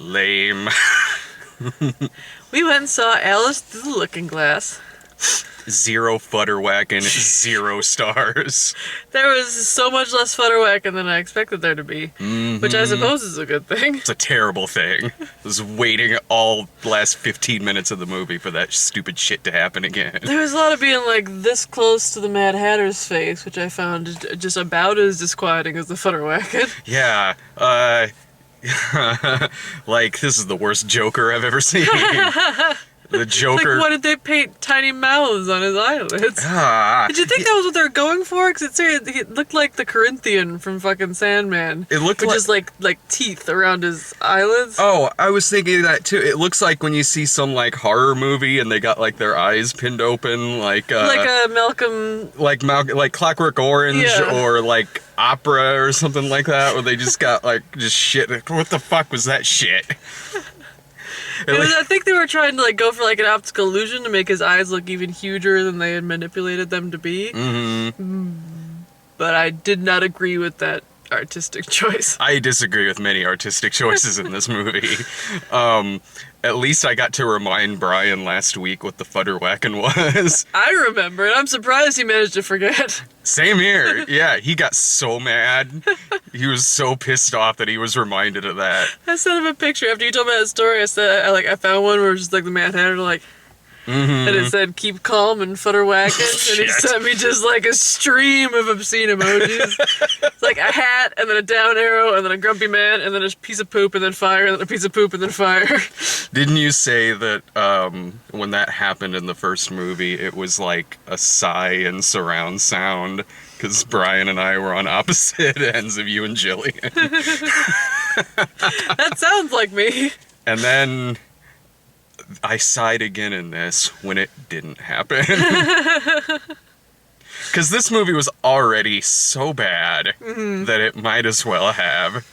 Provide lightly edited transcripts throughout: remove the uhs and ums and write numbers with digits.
Lame. We went and saw Alice Through the Looking Glass. 0 Futterwhacking, 0 stars. There was so much less Futterwhacking than I expected there to be, which I suppose is a good thing. It's a terrible thing. I was waiting all the last 15 minutes of the movie for that stupid shit to happen again. There was a lot of being like this close to the Mad Hatter's face, which I found just about as disquieting as the Futterwhacking. Yeah, like, this is the worst Joker I've ever seen. The Joker... Like, why did they paint tiny mouths on his eyelids? Did you think that was what they were going for? Because it looked like the Corinthian from fucking Sandman. It looked which is like teeth around his eyelids. Oh, I was thinking that too. It looks like when you see some like horror movie and they got like their eyes pinned open, like a Malcolm, like Clockwork Orange, or like Opera or something like that, where they just got like just shit. What the fuck was that shit? I think they were trying to like go for like an optical illusion to make his eyes look even huger than they had manipulated them to be. But I did not agree with that artistic choice. I disagree with many artistic choices in this movie. At least I got to remind Brian last week what the Futterwhacking was. I remember, and I'm surprised he managed to forget. Same here. Yeah, he got so mad. He was so pissed off that he was reminded of that. I sent him a picture after you told me that story. I said, I found one where it was just like the Mad Hatter, like, and it said, keep calm and Futterwhacking, and he sent me just like a stream of obscene emojis. It's like a hat, and then a down arrow, and then a grumpy man, and then a piece of poop, and then fire, and then a piece of poop, and then fire. Didn't you say that when that happened in the first movie, it was like a sigh and surround sound? Because Brian and I were on opposite ends of you and Jillian. That sounds like me. And then I sighed again in this when it didn't happen. Because this movie was already so bad that it might as well have.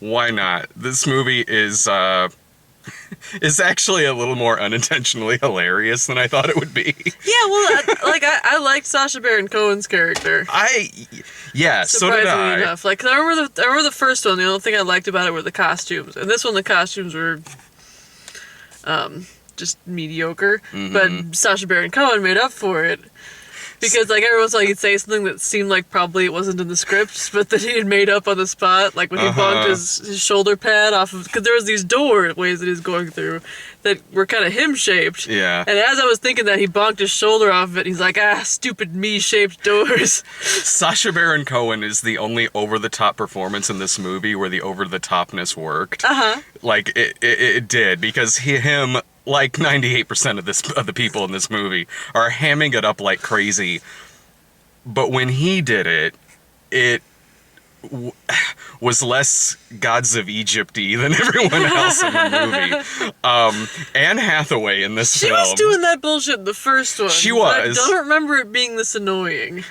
Why not? This movie is actually a little more unintentionally hilarious than I thought it would be. Yeah, well, I liked Sacha Baron Cohen's character. So did I. Surprisingly enough. Like, 'cause I remember the first one, the only thing I liked about it were the costumes. And this one, the costumes were just mediocre. But Sacha Baron Cohen made up for it. Because, like, every once in a while he'd say something that seemed like probably it wasn't in the script, but that he had made up on the spot. Like, when he bonked his shoulder pad off of... Because there was these doorways that he was going through that were kind of him-shaped. Yeah. And as I was thinking that, he bonked his shoulder off of it, and he's like, stupid me-shaped doors. Sacha Baron Cohen is the only over-the-top performance in this movie where the over-the-topness worked. Like, it did, because him... like 98% of the people in this movie are hamming it up like crazy. But when he did it, it was less Gods of Egypt-y than everyone else in the movie. Anne Hathaway in this film. She was doing that bullshit in the first one. She was. I don't remember it being this annoying.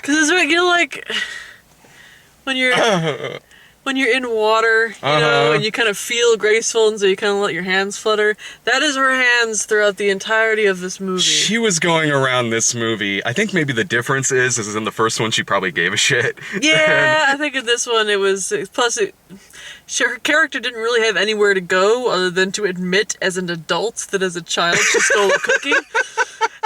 Because it's, you know, like, when you're in water, you know, and you kind of feel graceful, and so you kind of let your hands flutter. That is her hands throughout the entirety of this movie. She was going around this movie. I think maybe the difference is in the first one she probably gave a shit. Yeah, I think in this one it was... Plus, her character didn't really have anywhere to go other than to admit as an adult that as a child she stole a cookie.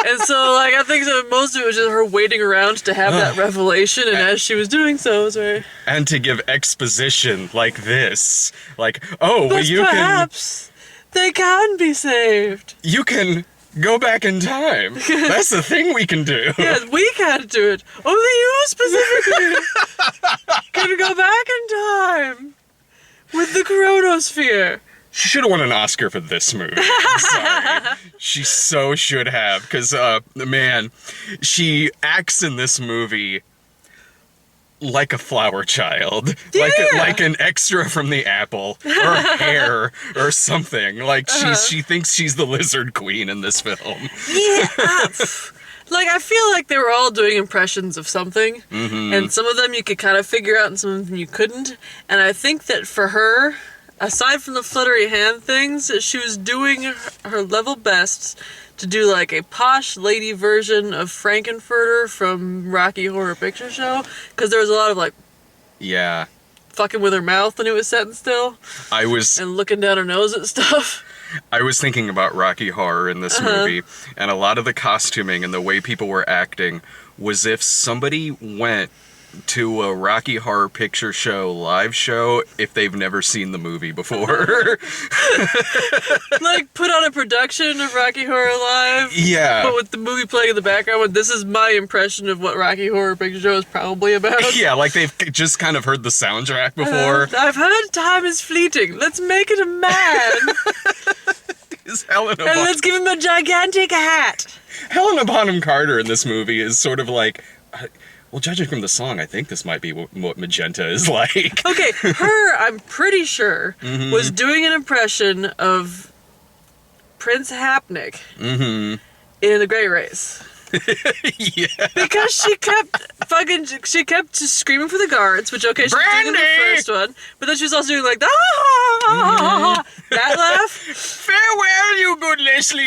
And so, like, I think that most of it was just her waiting around to have that revelation, and as she was doing so, it was very... And to give exposition like this. Like, oh, well, you perhaps they can be saved. You can go back in time. That's the thing we can do. Yes, we can't do it. Only you specifically can go back in time with the chronosphere. She should have won an Oscar for this movie. I'm sorry. She so should have, because, man, she acts in this movie like a flower child. Yeah. Like an extra from the Apple, or Hair, or something. Like, she thinks she's the Lizard Queen in this film. Yeah. Like, I feel like they were all doing impressions of something, and some of them you could kind of figure out, and some of them you couldn't. And I think that for her... aside from the fluttery hand things, she was doing her level best to do like a posh lady version of Frankenfurter from Rocky Horror Picture Show, because there was a lot of like... Yeah. fucking with her mouth when it was sitting still. And looking down her nose at stuff. I was thinking about Rocky Horror in this movie, and a lot of the costuming and the way people were acting was if somebody went to a Rocky Horror Picture Show live show if they've never seen the movie before. Like, put on a production of Rocky Horror Live. Yeah. But with the movie playing in the background, this is my impression of what Rocky Horror Picture Show is probably about. Yeah, like they've just kind of heard the soundtrack before. I've heard time is fleeting. Let's make it a man. And let's give him a gigantic hat. Helena Bonham Carter in this movie is sort of like... well, judging from the song, I think this might be what Magenta is like. Okay, her, I'm pretty sure, was doing an impression of Prince Hapnik in The Great Race. Yeah. Because she kept just screaming for the guards, which, okay, she was doing in the first one, but then she was also doing like, that laugh. Farewell, you good Leslie.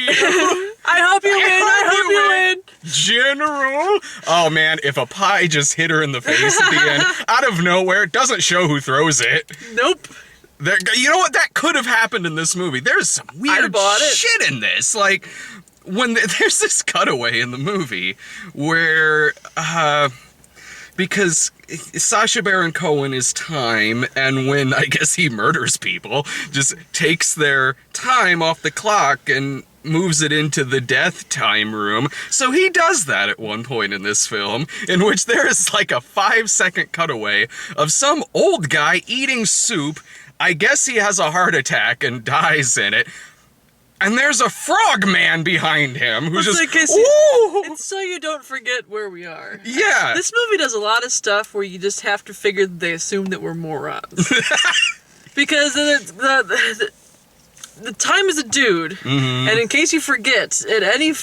I hope you win, I hope you win. General. Oh man, if a pie just hit her in the face at the end, out of nowhere, it doesn't show who throws it. Nope. You know what? That could have happened in this movie. There's some weird shit in this. Like, when there's this cutaway in the movie where, because Sacha Baron Cohen is time, and when I guess he murders people, just takes their time off the clock and moves it into the death time room. So he does that at one point in this film, in which there is like a 5-second cutaway of some old guy eating soup. I guess he has a heart attack and dies in it. And there's a frog man behind him who's just, ooh! It's so you don't forget where we are. Yeah. This movie does a lot of stuff where you just have to figure that they assume that we're morons. Because the time is a dude, and in case you forget, at any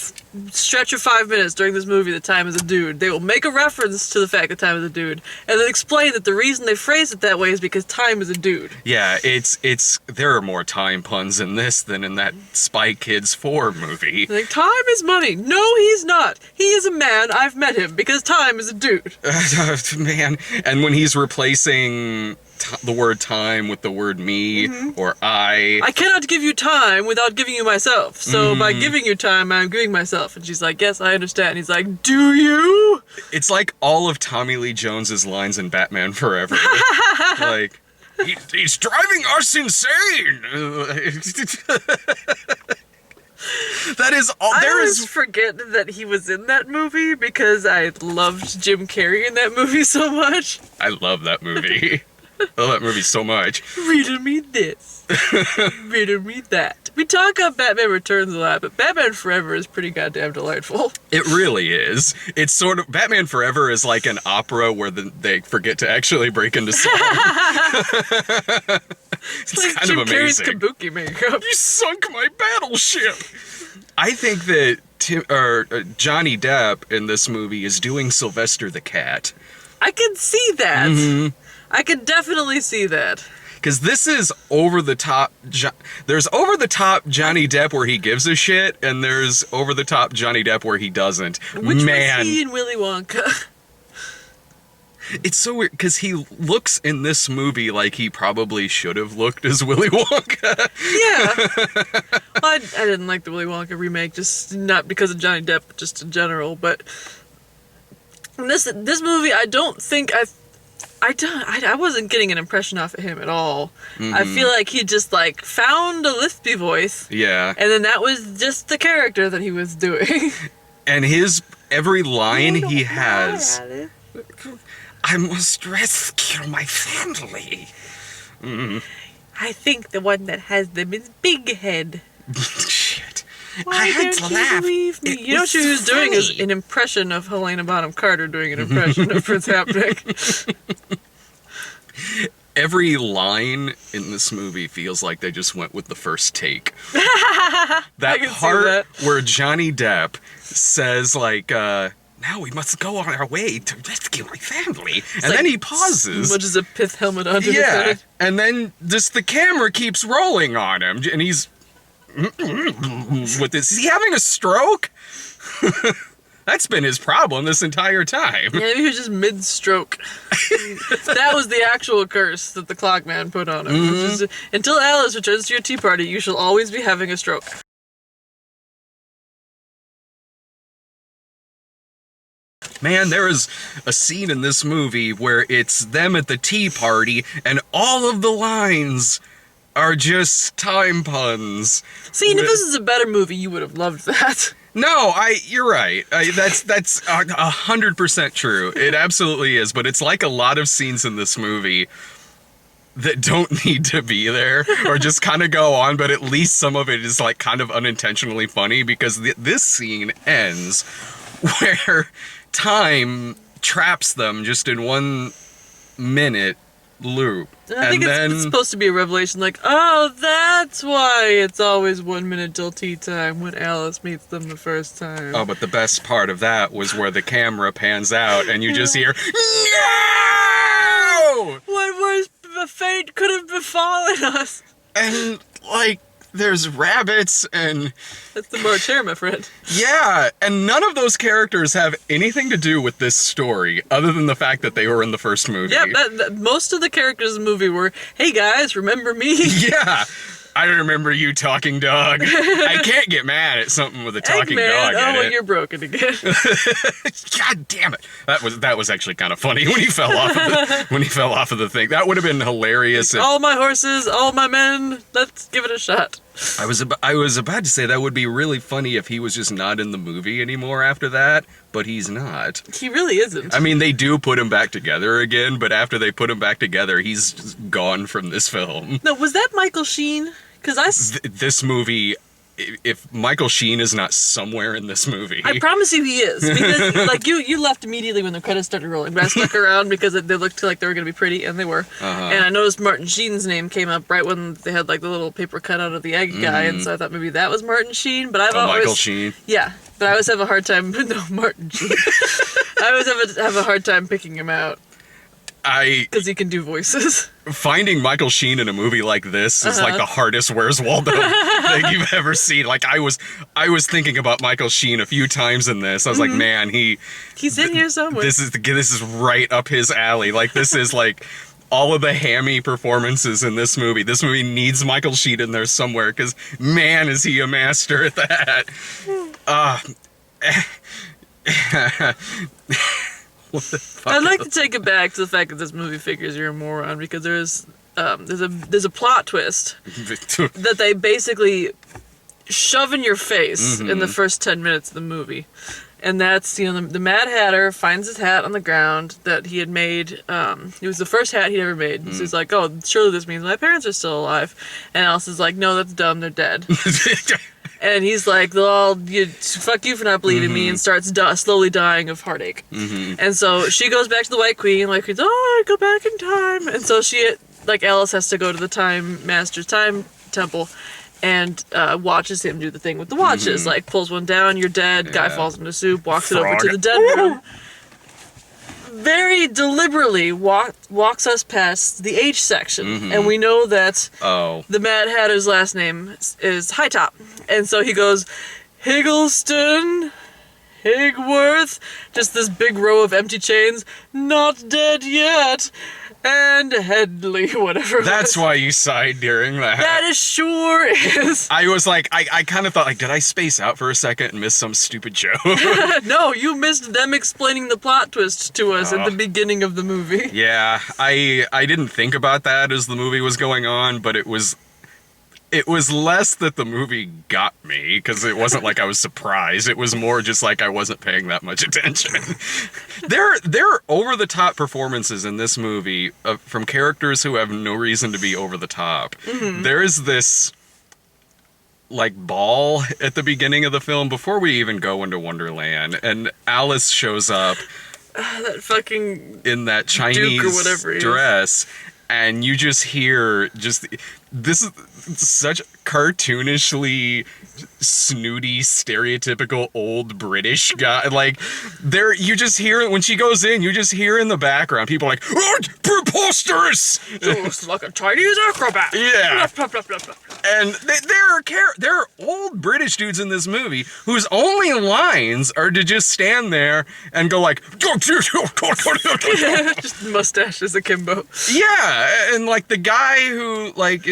stretch of 5 minutes during this movie, the time is a dude, they will make a reference to the fact that time is a dude, and then explain that the reason they phrase it that way is because time is a dude. Yeah, there are more time puns in this than in that Spy Kids 4 movie. Like, time is money. No, he's not. He is a man. I've met him, because time is a dude. Man, and when he's replacing the word time with the word me or I cannot give you time without giving you myself. So by giving you time, I'm giving myself. And she's like, yes, I understand. And he's like, do you? It's like all of Tommy Lee Jones's lines in Batman Forever. Like, he's driving us insane. That is all. I always forget that he was in that movie because I loved Jim Carrey in that movie so much. I love that movie. I love that movie so much. Riddle me this. Riddle me that. We talk about Batman Returns a lot, but Batman Forever is pretty goddamn delightful. It really is. It's sort of... Batman Forever is like an opera where they forget to actually break into song. It's like kind Jim of amazing. Carrey's kabuki makeup. You sunk my battleship! I think that Johnny Depp in this movie is doing Sylvester the Cat. I can see that. I can definitely see that. Because this is over-the-top... There's over-the-top Johnny Depp where he gives a shit, and there's over-the-top Johnny Depp where he doesn't. Which was he in Willy Wonka? It's so weird, because he looks in this movie like he probably should have looked as Willy Wonka. Yeah. Well, I didn't like the Willy Wonka remake, just not because of Johnny Depp, but just in general. But this movie, I don't think I wasn't getting an impression off of him at all. I feel like he just like found a lispy voice. Yeah. And then that was just the character that he was doing. And every line he has, I must rescue my family. I think the one that has them is Big Head. Shit. Why I had to laugh. Leave me? You know what she was doing is an impression of Helena Bonham Carter doing an impression of Prince Hapnik. Every line in this movie feels like they just went with the first take. That part where Johnny Depp says like, now we must go on our way to rescue my family. And then he pauses. Smudges a pith helmet onto his head. And then just the camera keeps rolling on him. And he's... with this. Is he having a stroke? That's been his problem this entire time. Yeah, maybe he was just mid-stroke. That was the actual curse that the clockman put on him. Just, until Alice returns to your tea party, you shall always be having a stroke. Man, there is a scene in this movie where it's them at the tea party, and all of the lines are just time puns. See, and if this is a better movie, you would have loved that. No, you're right. That's 100% true. It absolutely is, but it's like a lot of scenes in this movie that don't need to be there or just kind of go on, but at least some of it is like kind of unintentionally funny because this scene ends where time traps them just in 1 minute loop. I think it's supposed to be a revelation, like, oh, that's why it's always 1 minute till tea time when Alice meets them the first time. Oh, but the best part of that was where the camera pans out and you just hear, no! What worse fate could have befallen us? And, like, there's rabbits and... That's the March Hare, my friend. Yeah, and none of those characters have anything to do with this story, other than the fact that they were in the first movie. Yeah, most of the characters in the movie were, hey guys, remember me? Yeah, I remember you, talking dog. I can't get mad at something with a talking dog in it. You're broken again. God damn it! That was actually kind of funny when he fell off of the thing. That would have been hilarious. All my horses, all my men. Let's give it a shot. I was about to say that would be really funny if he was just not in the movie anymore after that, but he's not. He really isn't. I mean, they do put him back together again, but after they put him back together, he's just gone from this film. No, was that Michael Sheen? Because this movie, if Michael Sheen is not somewhere in this movie... I promise you he is. Because, like, you left immediately when the credits started rolling, but I stuck around because they looked like they were going to be pretty, and they were. And I noticed Martin Sheen's name came up right when they had, like, the little paper cutout of the egg guy, and so I thought maybe that was Martin Sheen, but I've always... Michael Sheen? Yeah, but I always have a hard time... No, Martin Sheen. I always have a hard time picking him out. Because he can do voices. Finding Michael Sheen in a movie like this is like the hardest Where's Waldo thing you've ever seen. Like I was thinking about Michael Sheen a few times in this. I was like, man, he's in here somewhere. This is right up his alley. Like this is like all of the hammy performances in this movie. This movie needs Michael Sheen in there somewhere because man, is he a master at that. What the fuck? I'd like to take it back to the fact that this movie figures you're a moron because there's a plot twist that they basically shove in your face in the first 10 minutes of the movie. And that's, the Mad Hatter finds his hat on the ground that he had made. It was the first hat he'd ever made. So he's like, oh, surely this means my parents are still alive. And Alice is like, no, that's dumb, they're dead. And he's like, well, fuck you for not believing me, and starts slowly dying of heartache. And so she goes back to the White Queen, like, oh, I go back in time. And so Alice has to go to the Time Master's time temple and watches him do the thing with the watches. Like, pulls one down, you're dead, guy falls into soup, walks it over to the dead room. Very deliberately walks us past the H section, and we know that the Mad Hatter's last name is Hightop, and so he goes, Higgleston, Higworth, just this big row of empty chains, not dead yet, and Headley, whatever. That's why you sighed during that. That is sure is. I was like, I kind of thought, like, did I space out for a second and miss some stupid joke? No, you missed them explaining the plot twist to us at the beginning of the movie. Yeah, I didn't think about that as the movie was going on, but it was less that the movie got me, because it wasn't like I was surprised. It was more just like I wasn't paying that much attention. There are over-the-top performances in this movie from characters who have no reason to be over the top. There's this, like, ball at the beginning of the film before we even go into Wonderland, and Alice shows up that fucking in that Chinese Duke or whatever dress, and you just hear this is such cartoonishly snooty, stereotypical old British guy. Like, you just hear it when she goes in. You just hear in the background people like, "Oh, preposterous!" Just like a Chinese acrobat. Yeah. Blah, blah, blah, blah. And there are old British dudes in this movie whose only lines are to just stand there and go like, Just mustaches akimbo. yeah, and like the guy who like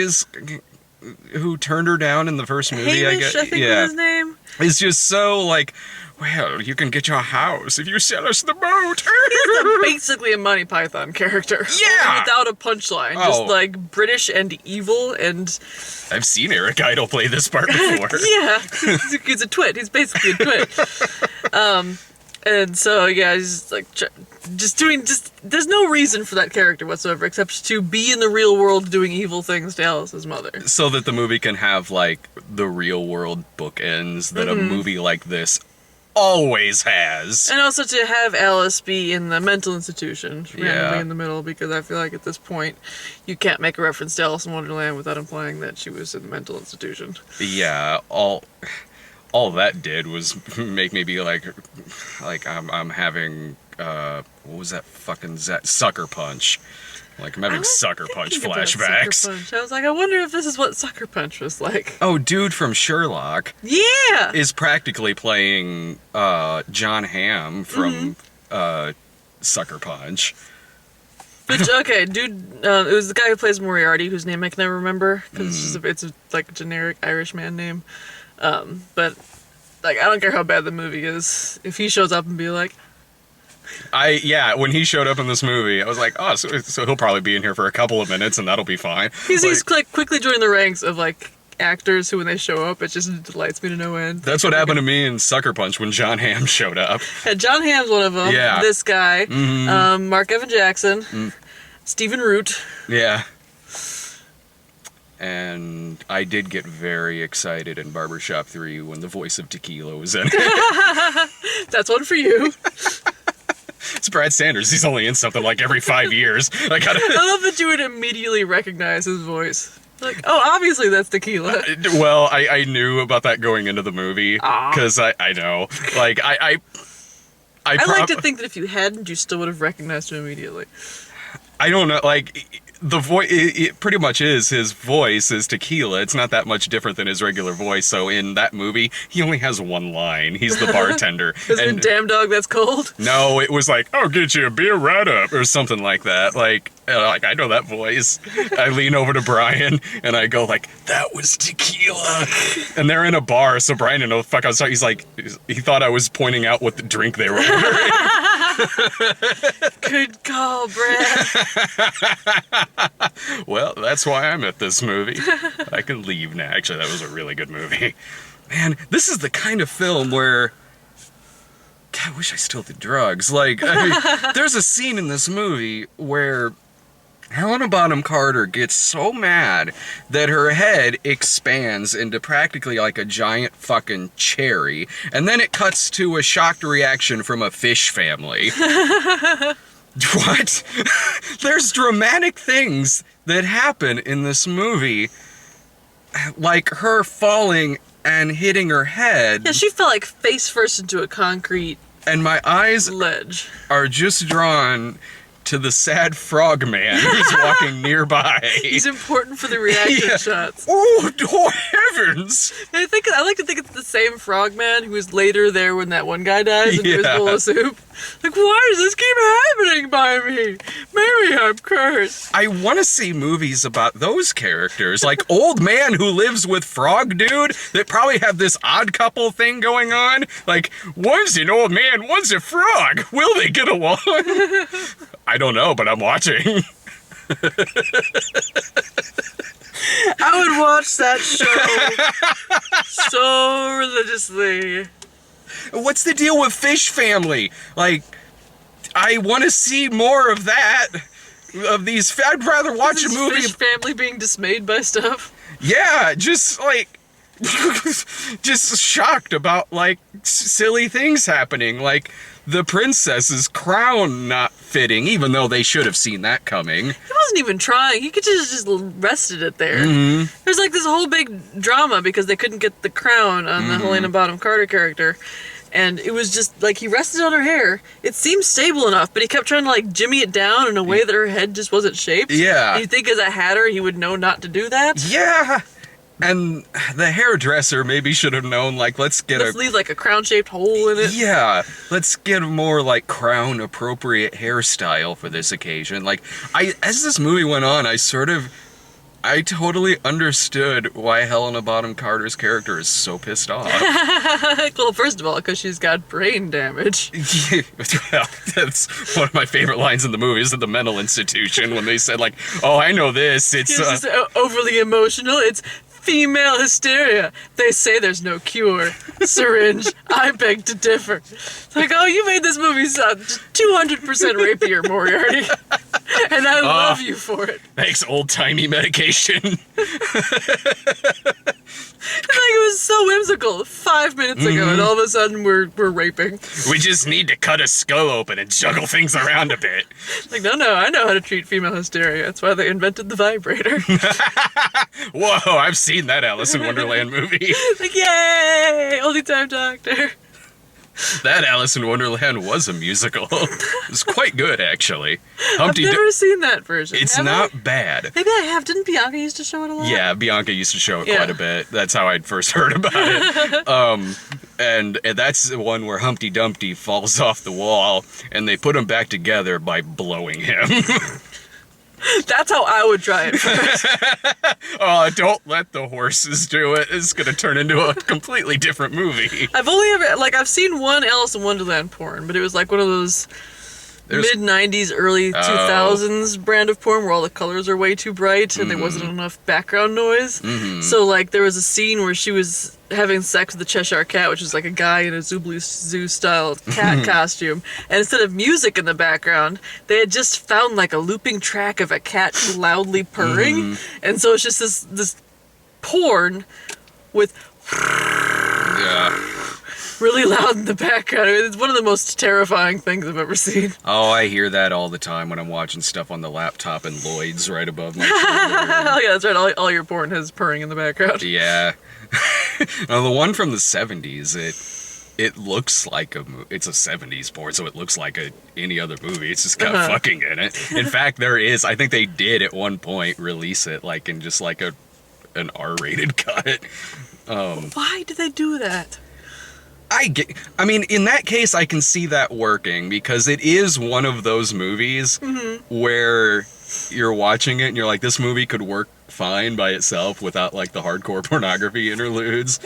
who turned her down in the first movie, Hamish, I think was his name. is just so like, well, you can get your house if you sell us the boat. He's basically a Monty Python character. Yeah! Only without a punchline. Just like British and evil and... I've seen Eric Idle play this part before. Yeah, he's a twit. He's basically a twit. And so, yeah, he's like there's no reason for that character whatsoever except to be in the real world doing evil things to Alice's mother. So that the movie can have like the real world bookends that a movie like this always has. And also to have Alice be in the mental institution randomly in the middle, because I feel like at this point you can't make a reference to Alice in Wonderland without implying that she was in the mental institution. Yeah, all that did was make me be like I'm having what was that fucking Sucker Punch? Like I'm having Sucker Punch flashbacks. Sucker Punch. I was like, I wonder if this is what Sucker Punch was like. Oh, dude from Sherlock. Yeah. Is practically playing John Hamm from Sucker Punch. Which, okay, dude, it was the guy who plays Moriarty, whose name I can never remember because it's like a generic Irish man name. But like I don't care how bad the movie is, if he shows up and be like. When he showed up in this movie, I was like, oh, so he'll probably be in here for a couple of minutes and that'll be fine. He's quickly joining the ranks of like actors who, when they show up, it just delights me to no end. That's what happened to me in Sucker Punch when John Hamm showed up. Yeah, John Hamm's one of them. Yeah. This guy, Mark Evan Jackson, Stephen Root. Yeah. And I did get very excited in Barbershop 3 when the voice of Tequila was in it. That's one for you. It's Brad Sanders. He's only in something like every 5 years. I love that you would immediately recognize his voice. Like, oh, obviously that's Tequila. Well, I knew about that going into the movie because I know. Like, I like to think that if you hadn't, you still would have recognized him immediately. I don't know. Like, the voice, it pretty much is his voice is Tequila. It's not that much different than his regular voice. So in that movie, he only has one line. He's the bartender. Is it damn dog that's cold? No, it was like, I'll get you a beer right up or something like that. Like I know that voice. I lean over to Brian and I go like, that was Tequila. And they're in a bar, so Brian didn't know the fuck I was talking. He's like, he thought I was pointing out what the drink they were ordering. Good call, Brad. Well, that's why I'm at this movie. I can leave now. Actually, that was a really good movie. Man, this is the kind of film where... God, I wish I still did drugs. Like, there's a scene in this movie where Helena Bonham Carter gets so mad that her head expands into practically like a giant fucking cherry, and then it cuts to a shocked reaction from a fish family. What? There's dramatic things that happen in this movie, like her falling and hitting her head. Yeah, she fell like face first into a concrete and my eyes ledge are just drawn to the sad frog man who's walking nearby. He's important for the reaction shots. Oh heavens! I like to think it's the same frog man who was later there when that one guy dies and his bowl of soup. Like, why does this keep happening by me? Maybe I'm cursed. I want to see movies about those characters, like Old Man Who Lives with Frog Dude, that probably have this odd couple thing going on. Like, one's an old man, one's a frog. Will they get along? I don't know, but I'm watching. I would watch that show so religiously. What's the deal with Fish Family? Like, I want to see more of that. Of these, I'd rather watch a movie. Fish Family being dismayed by stuff. Yeah, just like, just shocked about like silly things happening, like the princess's crown not fitting, even though they should have seen that coming. He wasn't even trying. He could just rested it there. Mm-hmm. There's like this whole big drama because they couldn't get the crown on the Helena Bonham Carter character. And it was just like he rested on her hair. It seemed stable enough, but he kept trying to like jimmy it down in a way that her head just wasn't shaped. Yeah. And you think as a hatter he would know not to do that? Yeah. And the hairdresser maybe should have known, like, let's leave like a crown-shaped hole in it. Yeah, let's get a more, like, crown-appropriate hairstyle for this occasion. Like, as this movie went on, I totally understood why Helena Bonham Carter's character is so pissed off. Well, first of all, because she's got brain damage. Well, that's one of my favorite lines in the movie is at the mental institution when they said, like, oh, I know this. It's She's just overly emotional. It's female hysteria. They say there's no cure. Syringe. I beg to differ. It's like, oh, you made this movie sound 200% rapier, Moriarty. And I love you for it. Thanks, old-timey medication. Like, it was so whimsical 5 minutes ago, and all of a sudden we're raping. We just need to cut a skull open and juggle things around a bit. Like, no, I know how to treat female hysteria. That's why they invented the vibrator. Whoa, I've seen that Alice in Wonderland movie. Like, yay! Only time doctor. That Alice in Wonderland was a musical. It was quite good, actually. I've never seen that version. It's not bad. Maybe I have. Didn't Bianca used to show it a lot? Yeah, Bianca used to show it quite a bit. That's how I'd first heard about it. And that's the one where Humpty Dumpty falls off the wall, and they put him back together by blowing him. That's how I would try it first. Oh, don't let the horses do it. It's gonna turn into a completely different movie. I've seen one Alice in Wonderland porn, but it was like one of those mid-90s, early 2000s brand of porn where all the colors are way too bright and there wasn't enough background noise. So, like, there was a scene where she was having sex with the Cheshire Cat, which is like a guy in a Zoo-style cat costume. And instead of music in the background, they had just found, like, a looping track of a cat loudly purring. And so it's just this porn with... really loud in the background. I mean, it's one of the most terrifying things I've ever seen. Oh, I hear that all the time when I'm watching stuff on the laptop and Lloyd's right above my shoulder. Oh yeah, that's right. All your porn has purring in the background. Yeah. Now, the one from the 70s, it looks like it's a 70s porn, so it looks like any other movie. It's just got fucking in it. In fact, I think they did at one point release it like in just like an R-rated cut. Why did they do that? I mean, in that case, I can see that working because it is one of those movies where you're watching it and you're like, this movie could work fine by itself without like the hardcore pornography interludes.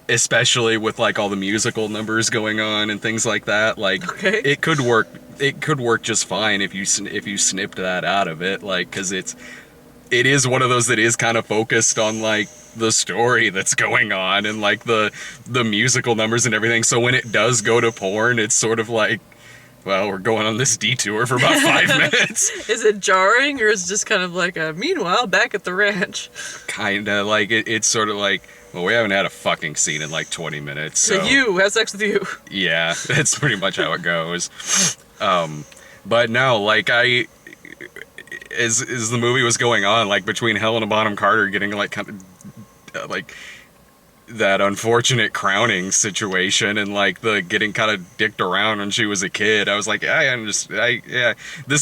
Especially with like all the musical numbers going on and things like that. Like, it could work. It could work just fine if you snipped that out of it. Like, because it is one of those that is kind of focused on like the story that's going on and like the musical numbers and everything. So when it does go to porn, it's sort of like, well, we're going on this detour for about 5 minutes. Is it jarring or is it just kind of like meanwhile back at the ranch? Kinda like it's sort of like, well, we haven't had a fucking scene in like 20 minutes. So you have sex with you. Yeah, that's pretty much how it goes. But no, like as the movie was going on, like between Helena Bonham Carter getting like kind of like that unfortunate crowning situation and like the getting kind of dicked around when she was a kid, I was like, this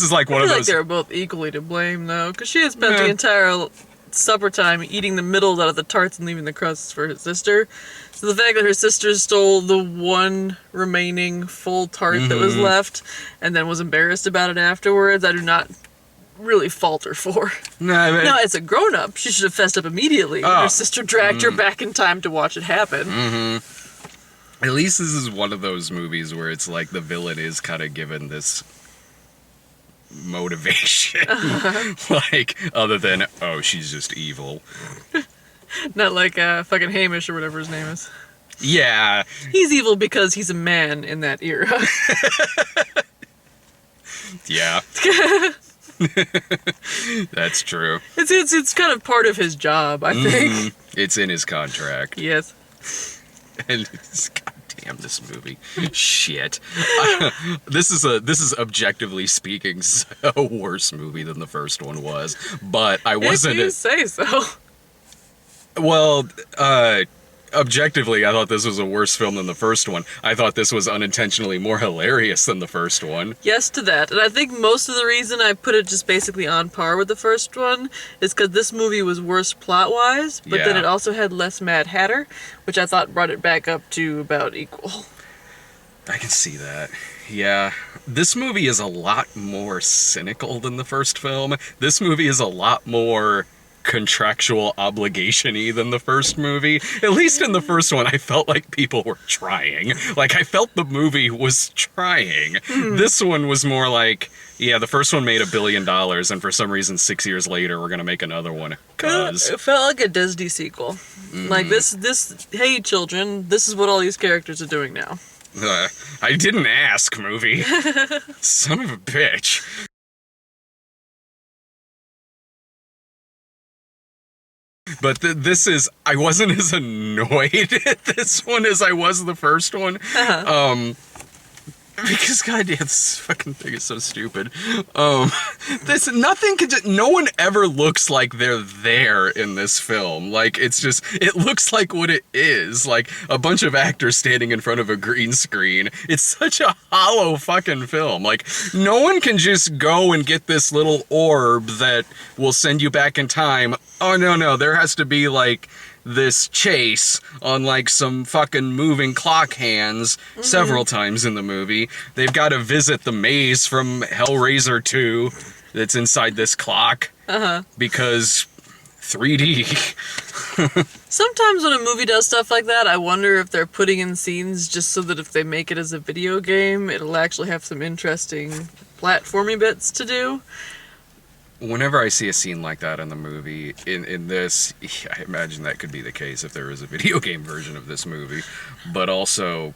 is like one of those. Like they were both equally to blame though, because she had spent the entire supper time eating the middle out of the tarts and leaving the crusts for her sister. So the fact that her sister stole the one remaining full tart that was left and then was embarrassed about it afterwards, I do not really fault her for. No, as a grown-up, she should have fessed up immediately. Her sister dragged her back in time to watch it happen. At least this is one of those movies where it's like the villain is kind of given this motivation. Like, other than, oh, she's just evil. Not like fucking Hamish or whatever his name is. Yeah. He's evil because he's a man in that era. Yeah. That's true. It's kind of part of his job, I think. It's in his contract. Yes. And goddamn this movie. Shit. This is objectively speaking a worse movie than the first one was. But I wasn't. If you say so. Well, objectively, I thought this was a worse film than the first one. I thought this was unintentionally more hilarious than the first one. Yes to that. And I think most of the reason I put it just basically on par with the first one is because this movie was worse plot-wise, but then Yeah. it also had less Mad Hatter, which I thought brought it back up to about equal. I can see that. Yeah. This movie is a lot more cynical than the first film. This movie is a lot more contractual obligation-y than the first movie. At least in the first one, I felt like people were trying. Like, I felt the movie was trying. This one was more like, yeah, the first one made $1 billion, and for some reason, 6 years later, we're gonna make another one. Cause It felt like a Disney sequel. Like, this, hey children, this is what all these characters are doing now. I didn't ask, movie. Son of a bitch. But this is, I wasn't as annoyed at this one as I was the first one. Because goddamn, this fucking thing is so stupid. This nothing can. No one ever looks like they're there in this film. Like it's just, it looks like what it is. Like a bunch of actors standing in front of a green screen. It's such a hollow fucking film. Like no one can just go and get this little orb that will send you back in time. Oh no, there has to be like this chase on like some fucking moving clock hands several times in the movie. They've got to visit the maze from Hellraiser 2 that's inside this clock because 3D. Sometimes when a movie does stuff like that, I wonder if they're putting in scenes just so that if they make it as a video game, it'll actually have some interesting platformy bits to do. Whenever I see a scene like that in the movie, in this, I imagine that could be the case if there was a video game version of this movie. But also,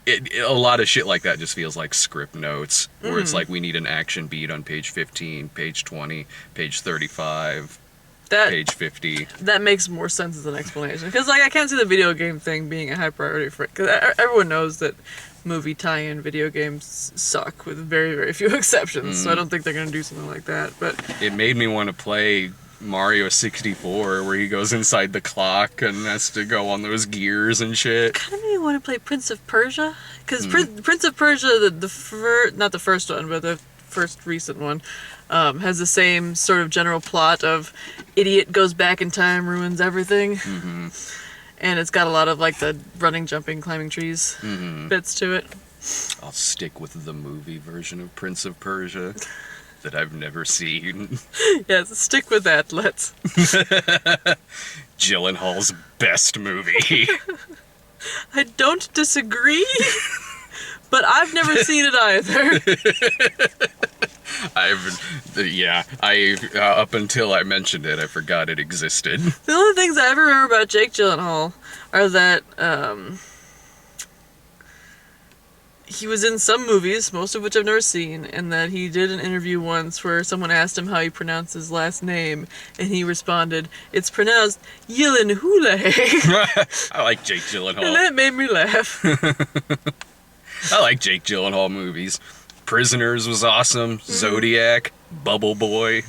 a lot of shit like that just feels like script notes, where it's like we need an action beat on page 15, page 20, page 35, page 50. That makes more sense as an explanation. Because like I can't see the video game thing being a high priority for it. Because everyone knows that movie tie-in video games suck with very, very few exceptions. So I don't think they're going to do something like that. But it made me want to play Mario 64, where he goes inside the clock and has to go on those gears and shit. kind of made me want to play Prince of Persia. Because Prince of Persia, not the first one, but the first recent one, has the same sort of general plot of idiot goes back in time, ruins everything. And it's got a lot of like the running, jumping, climbing trees bits to it. I'll stick with the movie version of Prince of Persia that I've never seen. Yes, stick with that, let's. Gyllenhaal's best movie. I don't disagree, but I've never seen it either. Up until I mentioned it, I forgot it existed. The only things I ever remember about Jake Gyllenhaal are that he was in some movies, most of which I've never seen, and that he did an interview once where someone asked him how he pronounced his last name, and he responded, "It's pronounced Yillenhule." I like Jake And Gyllenhaal. that made me laugh. I like Jake Gyllenhaal movies. Prisoners was awesome. Zodiac. Bubble Boy.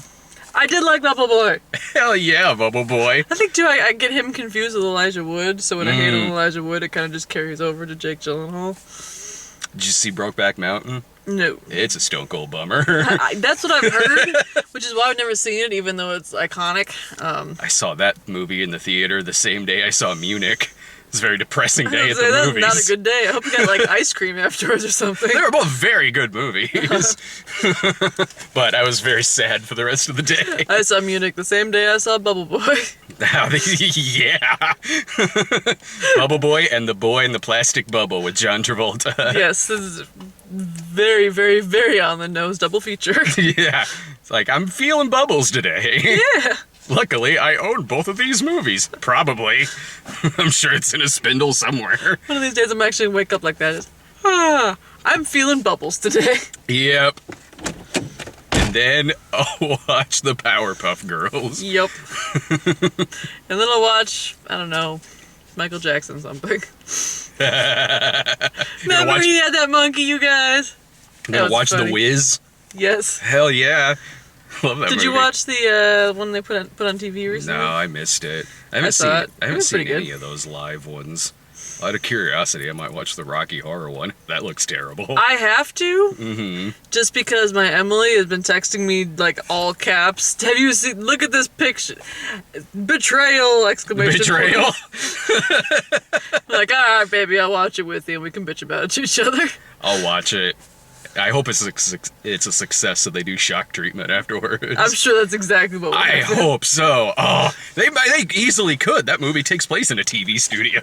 I did like Bubble Boy. Hell yeah, Bubble Boy. I think, too, I get him confused with Elijah Wood, so when I hate on Elijah Wood, it kind of just carries over to Jake Gyllenhaal. Did you see Brokeback Mountain? No. It's a stone cold bummer. That's what I've heard, which is why I've never seen it, even though it's iconic. I saw that movie in the theater the same day I saw Munich. It was a very depressing day at the That's movies. not a good day. I hope you got like ice cream afterwards or something. They were both very good movies. But I was very sad for the rest of the day. I saw Munich the same day I saw Bubble Boy. Yeah. Bubble Boy and the Boy in the Plastic Bubble with John Travolta. Yes, this is very, very, very on the nose double feature. Yeah. It's like, I'm feeling bubbles today. Yeah. Luckily, I own both of these movies. Probably. I'm sure it's in a spindle somewhere. One of these days I'm actually gonna wake up like that. I'm feeling bubbles today. Yep. And then I'll watch the Powerpuff Girls. Yep. And then I'll watch, I don't know, Michael Jackson something. Remember he had that monkey, you guys? You gonna watch The Wiz? Yes. Hell yeah. Love that movie. Did you watch the one they put on TV recently? No, I missed it. I haven't seen any of those live ones. Out of curiosity, I might watch the Rocky Horror one. That looks terrible. I have to, just because my Emily has been texting me like all caps. Have you seen? Look at this picture. Betrayal! Exclamation Betrayal. I'm like, all right, baby, I'll watch it with you, and we can bitch about it to each other. I'll watch it. I hope it's a success, so they do shock treatment afterwards. I'm sure that's exactly what. I hope so. Oh, they easily could. That movie takes place in a TV studio.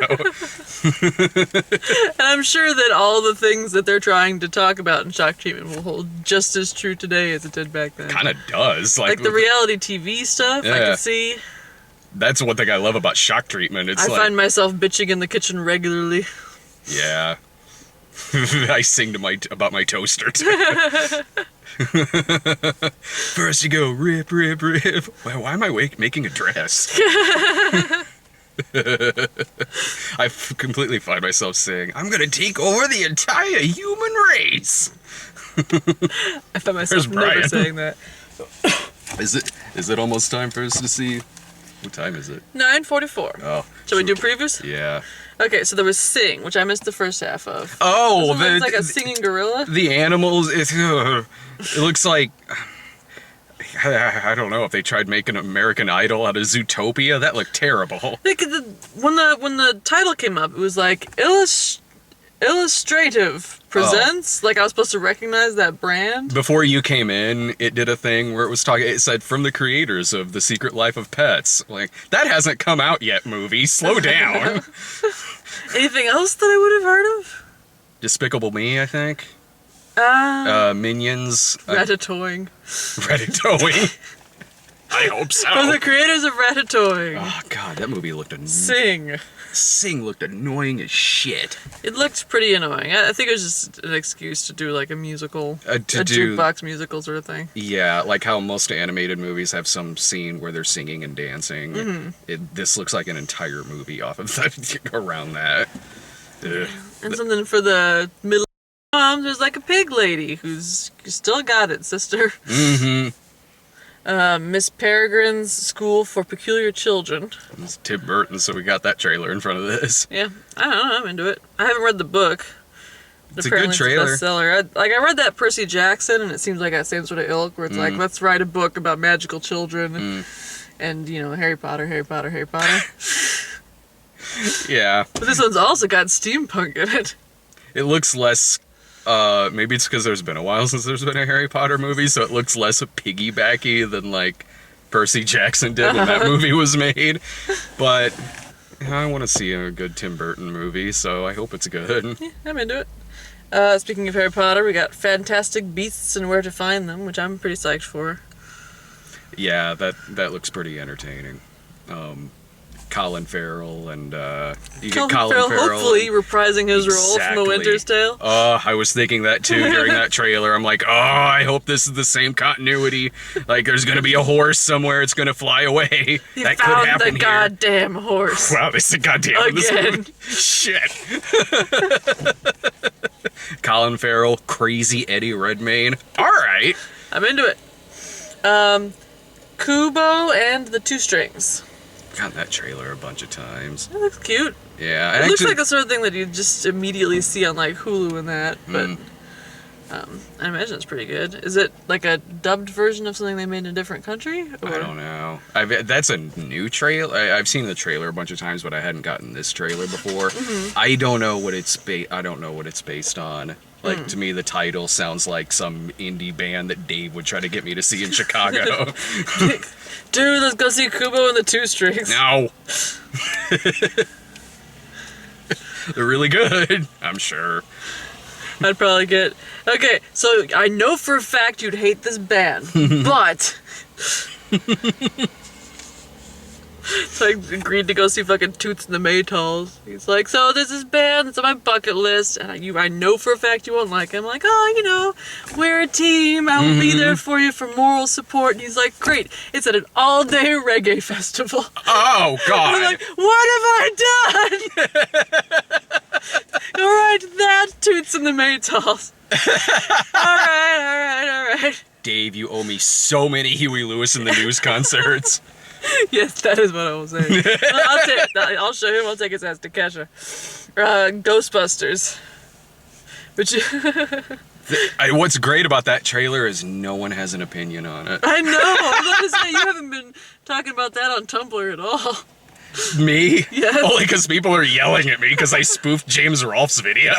And I'm sure that all the things that they're trying to talk about in shock treatment will hold just as true today as it did back then. Kind of does. Like the reality TV stuff, I can see. That's one thing I love about shock treatment. I find myself bitching in the kitchen regularly. Yeah. I sing about my toaster too. First you go rip, rip, rip. Why am I making a dress? I completely find myself saying, I'm gonna take over the entire human race. I find myself never saying that. Is it almost time for us to see? What time is it? 9:44. Oh. Shall we do previews? Yeah. Okay, so there was Sing, which I missed the first half of. Oh, it's like a singing gorilla. The animals. It looks like I don't know if they tried making American Idol out of Zootopia. That looked terrible. When the title came up, it was like Illustrative presents. Like I was supposed to recognize that brand. Before you came in, it did a thing where it said from the creators of The Secret Life of Pets. Like that hasn't come out yet. Movie, slow down. Anything else that I would have heard of? Despicable Me, I think. Minions. Ratatouille. Ratatouille. I hope so. From the creators of Ratatouille. Oh god, that movie looked annoying. Sing looked annoying as shit. It looked pretty annoying. I think it was just an excuse to do like a musical, a jukebox musical sort of thing. Yeah, like how most animated movies have some scene where they're singing and dancing. Mm-hmm. This looks like an entire movie off of that, around that. Ugh. And something for the middle moms. There's like a pig lady who's still got it, sister. Mm-hmm. Miss Peregrine's School for Peculiar Children. It's Tim Burton, so we got that trailer in front of this. Yeah, I don't know, I'm into it. I haven't read the book. It's a good trailer. It's a bestseller. I read that Percy Jackson, and it seems like that same sort of ilk, where it's like, let's write a book about magical children, and, Harry Potter. Yeah. But this one's also got steampunk in it. It looks less... maybe it's because there's been a while since there's been a Harry Potter movie, so it looks less piggybacky than, like, Percy Jackson did when that movie was made. But I want to see a good Tim Burton movie, so I hope it's good. Yeah, I'm into it. Speaking of Harry Potter, we got Fantastic Beasts and Where to Find Them, which I'm pretty psyched for. Yeah, that looks pretty entertaining. Colin Farrell and Colin Farrell hopefully reprising his role from The Winter's Tale. Oh, I was thinking that too during that trailer. I'm like, oh, I hope this is the same continuity. Like, there's gonna be a horse somewhere. It's gonna fly away. That could happen. The goddamn horse. Wow, it's the goddamn again. Shit. Colin Farrell, crazy Eddie Redmayne. All right, I'm into it. Kubo and the Two Strings. Gotten that trailer a bunch of times. It looks cute. Yeah, it looks like the sort of thing that you just immediately see on like Hulu and that. But I imagine it's pretty good. Is it like a dubbed version of something they made in a different country? Or? I don't know. That's a new trailer. I've seen the trailer a bunch of times, but I hadn't gotten this trailer before. Mm-hmm. I don't know what it's based on. Like, to me, the title sounds like some indie band that Dave would try to get me to see in Chicago. Dude, let's go see Kubo and the Two Strings. No. They're really good, I'm sure. I'd probably get... Okay, so I know for a fact you'd hate this band, but... So I agreed to go see fucking Toots and the Maytals. He's like, so there's this band that's on my bucket list, and I know for a fact you won't like it. I'm like, oh, we're a team. I will be there for you for moral support. And he's like, great. It's at an all-day reggae festival. Oh, God. I'm like, what have I done? All right, that Toots and the Maytals. All right. Dave, you owe me so many Huey Lewis in the News concerts. Yes, that is what I will say. I'll show him. I'll take his ass to Kesha. Ghostbusters. Which What's great about that trailer is no one has an opinion on it. I know. I'm about to say you haven't been talking about that on Tumblr at all. Me? Yes. Only because people are yelling at me because I spoofed James Rolfe's video.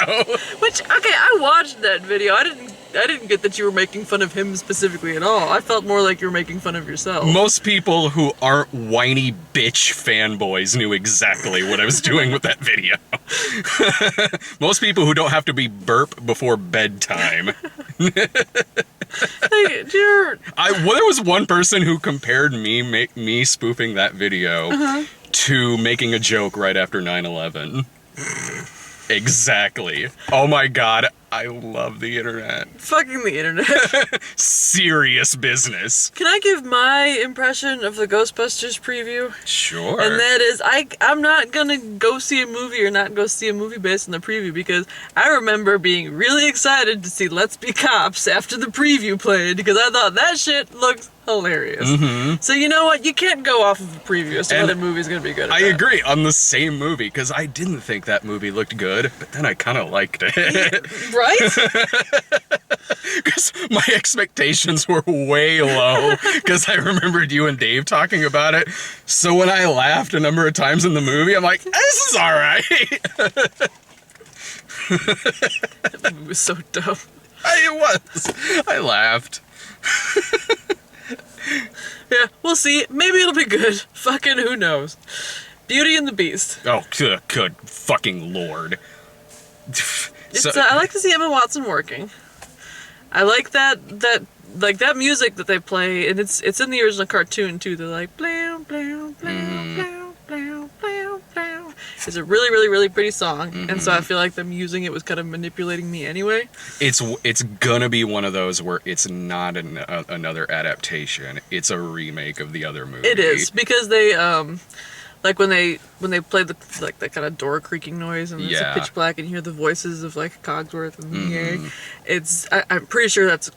Which, okay, I watched that video. I didn't get that you were making fun of him specifically at all. I felt more like you were making fun of yourself. Most people who aren't whiny bitch fanboys knew exactly what I was doing with that video. Most people who don't have to be burp before bedtime. Hey, there was one person who compared me spoofing that video to making a joke right after 9/11. Exactly. Oh my god, I love the internet. Fucking the internet. Serious business. Can I give my impression of the Ghostbusters preview? Sure. And that is, I'm not gonna go see a movie or not go see a movie based on the preview because I remember being really excited to see Let's Be Cops after the preview played because I thought that shit looked hilarious. So you know what? You can't go off of a preview as to whether a movie's gonna be good or I not. agree on the same movie because I didn't think that movie looked good, but then I kind of liked it. Right? Because my expectations were way low because I remembered you and Dave talking about it. So when I laughed a number of times in the movie, I'm like, this is all right. That movie was so dumb. It was. I laughed. Yeah, we'll see. Maybe it'll be good. Fucking who knows. Beauty and the Beast. Oh, good fucking lord. I like to see Emma Watson working. I like that music that they play, and it's in the original cartoon too. They're like blam blam blam blam blam blam blam. It's a really really really pretty song, and so I feel like them using it was kind of manipulating me anyway. It's gonna be one of those where it's not another adaptation. It's a remake of the other movie. It is because they like when they play the like that kind of door creaking noise and it's a pitch black and you hear the voices of like Cogsworth and Yay. I'm pretty sure that's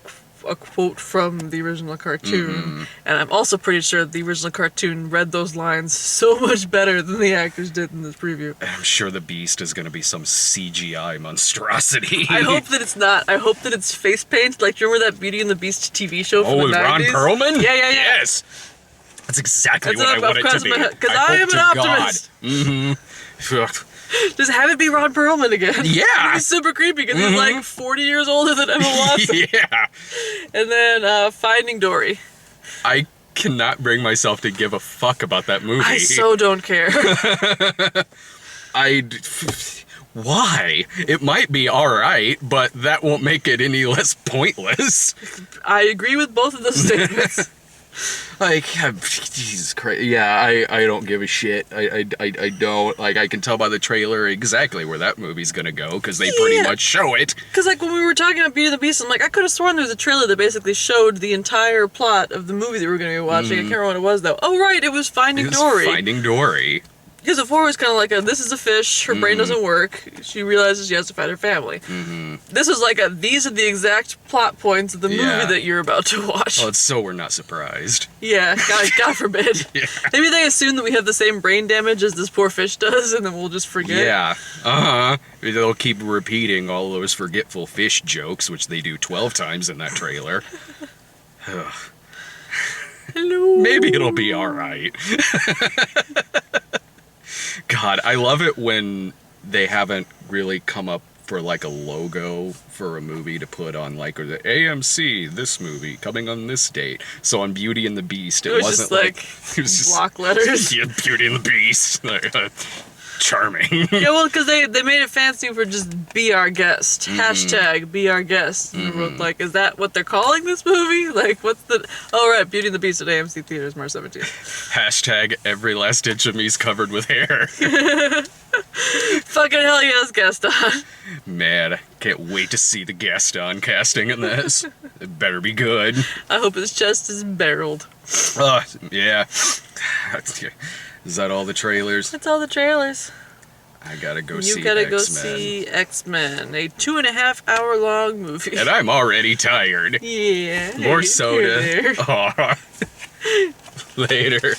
a quote from the original cartoon, and I'm also pretty sure the original cartoon read those lines so much better than the actors did in this preview. I'm sure the Beast is going to be some CGI monstrosity. I hope that it's not. I hope that it's face paint. Like, do you remember that Beauty and the Beast TV show from the 90s? Ron Perlman? Yeah. Yes! That's exactly what I want it to be. Because I am an optimist. Just have it be Ron Perlman again. Yeah. He's super creepy because he's like 40 years older than Emma Watson. Yeah. And then Finding Dory. I cannot bring myself to give a fuck about that movie. I so don't care. Why? It might be alright, but that won't make it any less pointless. I agree with both of those statements. Like, Jesus Christ. Yeah, I don't give a shit. I don't. Like, I can tell by the trailer exactly where that movie's gonna go, because they pretty much show it. Because, like, when we were talking about Beauty and the Beast, I'm like, I could have sworn there was a trailer that basically showed the entire plot of the movie that we were gonna be watching. I can't remember what it was, though. Oh, right, it was Finding Dory. Finding Dory. Because before it was kind of like this is a fish, her brain doesn't work, she realizes she has to find her family. This was like these are the exact plot points of the movie that you're about to watch. Well, it's so we're not surprised. Yeah, God forbid. Maybe they assume that we have the same brain damage as this poor fish does, and then we'll just forget. Yeah, They'll keep repeating all those forgetful fish jokes, which they do 12 times in that trailer. Hello. Maybe it'll be alright. God, I love it when they haven't really come up for like a logo for a movie to put on, like, or the AMC, this movie coming on this date. So on Beauty and the Beast, it wasn't just like it was just block letters. Yeah, Beauty and the Beast. Charming. Yeah, well, because they made it fancy for just be our guest. Hashtag be our guest. And I wrote, like, is that what they're calling this movie? Like, what's the... Oh, right, Beauty and the Beast at AMC Theaters, March 17th. Hashtag every last inch of me's covered with hair. Fucking hell yes, Gaston. Man, I can't wait to see the Gaston casting in this. It better be good. I hope his chest is barreled. Yeah. Is that all the trailers? That's all the trailers. I gotta go You see gotta X-Men. go see X-Men, a 2.5-hour long movie. And I'm already tired. Yeah. More here soda. there. Aw. Later.